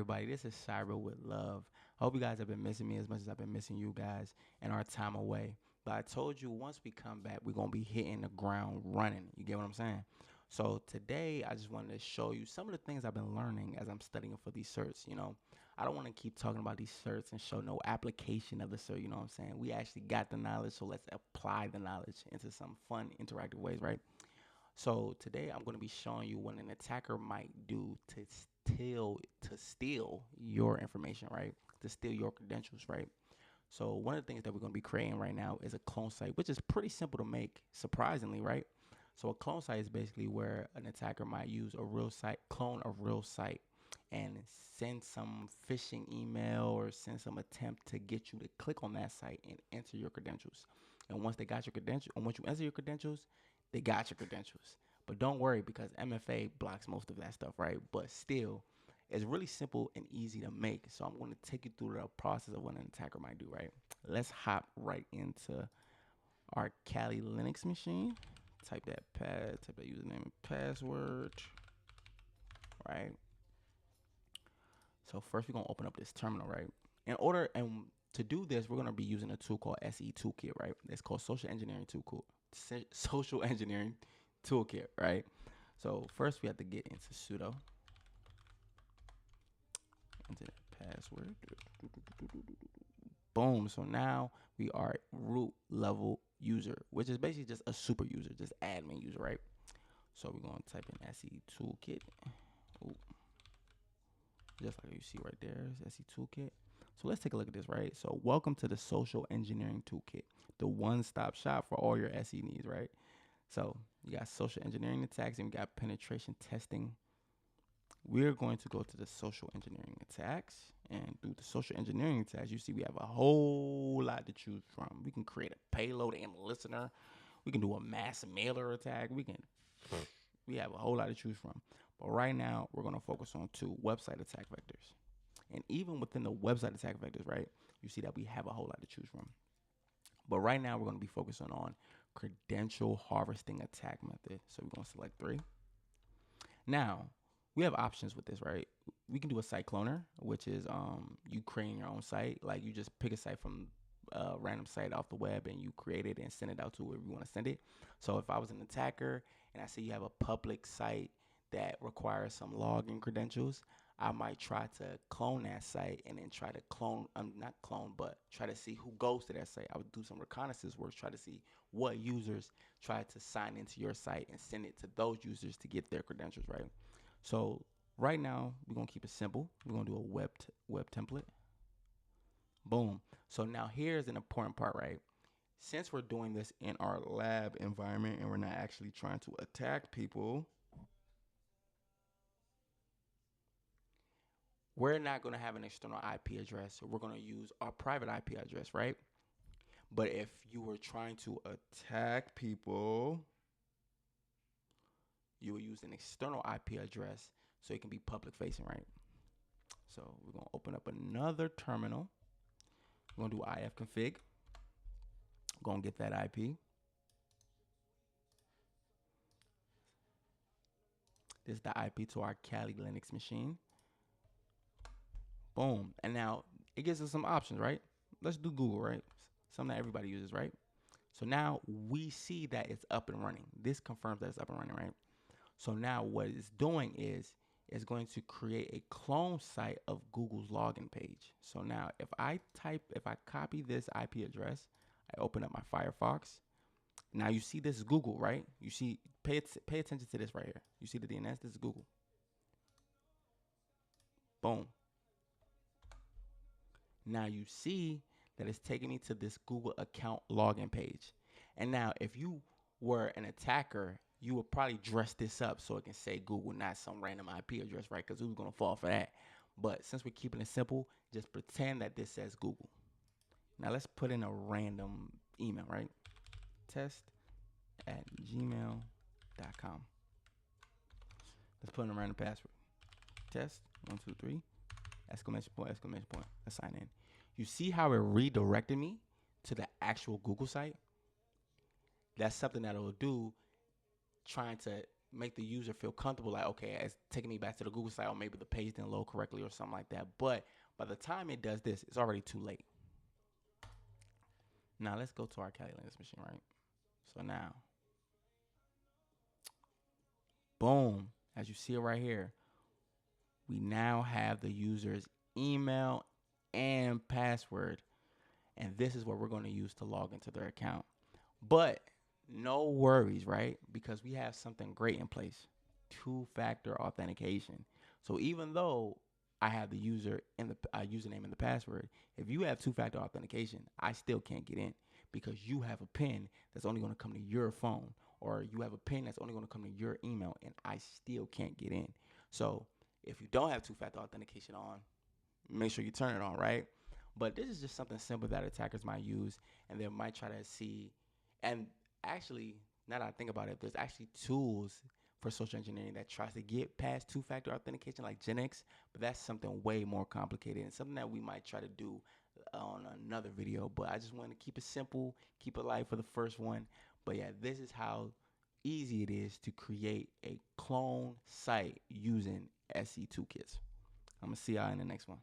everybody? This is Cyber with Love. I hope you guys have been missing me as much as I've been missing you guys in our time away. But I told you once we come back, we're going to be hitting the ground running. You get what I'm saying? So today, I just wanted to show you some of the things I've been learning as I'm studying for these certs. I don't want to keep talking about these certs and show no application of the cert. You know what I'm saying? We actually got the knowledge, so let's apply the knowledge into some fun, interactive ways, right? So today I'm going to be showing you what an attacker might do to steal your information, right? To steal your credentials, right? So one of the things that we're going to be creating right now is a clone site, which is pretty simple to make, surprisingly, right? So a clone site is basically where an attacker might use a real site, clone a real site, and send some phishing email or send some attempt to get you to click on that site and enter your credentials. And once they got your credentials, and once you enter your credentials, they got your credentials. But don't worry because MFA blocks most of that stuff, right? But still, it's really simple and easy to make. So I'm going to take you through the process of what an attacker might do, right? Let's hop right into our Kali Linux machine. Type that username and password, right? So first we're gonna open up this terminal, right? And to do this, we're gonna be using a tool called SE Toolkit, right? It's called Social Engineering Toolkit, right? So first we have to get into sudo, enter that password. Boom. So now we are root level user, which is basically just a super user, just admin user, right? So we're gonna type in SE Toolkit. Ooh. Just like you see right there, SE Toolkit. So let's take a look at this, right? So welcome to the Social Engineering Toolkit, the one-stop shop for all your SE needs, right? So you got social engineering attacks and we got penetration testing. We're going to go to the social engineering attacks, and through the social engineering attacks, you see we have a whole lot to choose from. We can create a payload and listener. We can do a mass mailer attack. We have a whole lot to choose from. But right now, we're going to focus on two website attack vectors. And even within the website attack vectors, right, you see that we have a whole lot to choose from. But right now, we're going to be focusing on credential harvesting attack method. So we're going to select 3. Now, we have options with this, right? We can do a site cloner, which is you creating your own site. Like you just pick a site from a random site off the web and you create it and send it out to wherever you want to send it. So if I was an attacker and I see you have a public site that requires some login credentials, I might try to clone that site and then try to not clone, but try to see who goes to that site. I would do some reconnaissance work, try to see what users try to sign into your site and send it to those users to get their credentials, right? So right now, we're going to keep it simple. We're going to do a web template. Boom. So now here's an important part, right? Since we're doing this in our lab environment and we're not actually trying to attack people, we're not going to have an external IP address. So we're going to use our private IP address, right? But if you were trying to attack people, you will use an external IP address so it can be public facing, right? So we're going to open up another terminal. We're going to do ifconfig. We're going to get that IP. This is the IP to our Kali Linux machine. Boom. And now it gives us some options, right? Let's do Google, right? Something that everybody uses, right? So now we see that it's up and running. This confirms that it's up and running, right? So now what it's doing is it's going to create a clone site of Google's login page. So now if I copy this IP address, I open up my Firefox. Now you see this is Google, right? You see, pay attention to this right here. You see the DNS, this is Google. Boom. Now you see that it's taking me to this Google account login page. And now if you were an attacker, you would probably dress this up so it can say Google, not some random IP address, right? Because who's going to fall for that? But since we're keeping it simple, just pretend that this says Google. Now let's put in a random email, right? test@gmail.com. Let's put in a random password. Test, 1, 2, 3, exclamation point, exclamation point. Let's sign in. You see how it redirected me to the actual Google site? That's something that it will do trying to make the user feel comfortable, like, okay, it's taking me back to the Google site, or maybe the page didn't load correctly or something like that. But by the time it does this, it's already too late. Now let's go to our Kali Linux machine, right? So now, boom, as you see it right here, we now have the user's email and password. And this is what we're going to use to log into their account. But no worries, right? Because we have something great in place, two-factor authentication. So even though I have the user and the username and the password, if you have two-factor authentication, I still can't get in because you have a PIN that's only going to come to your phone, or you have a PIN that's only going to come to your email, and I still can't get in. So if you don't have two-factor authentication on, make sure you turn it on, right? But this is just something simple that attackers might use, and they might try to see. And actually, now that I think about it, there's actually tools for social engineering that tries to get past two-factor authentication, like Genix, but that's something way more complicated and something that we might try to do on another video. But I just want to keep it simple, keep it light for the first one. But yeah, this is how easy it is to create a clone site using SE toolkits. I'm gonna see y'all in the next one.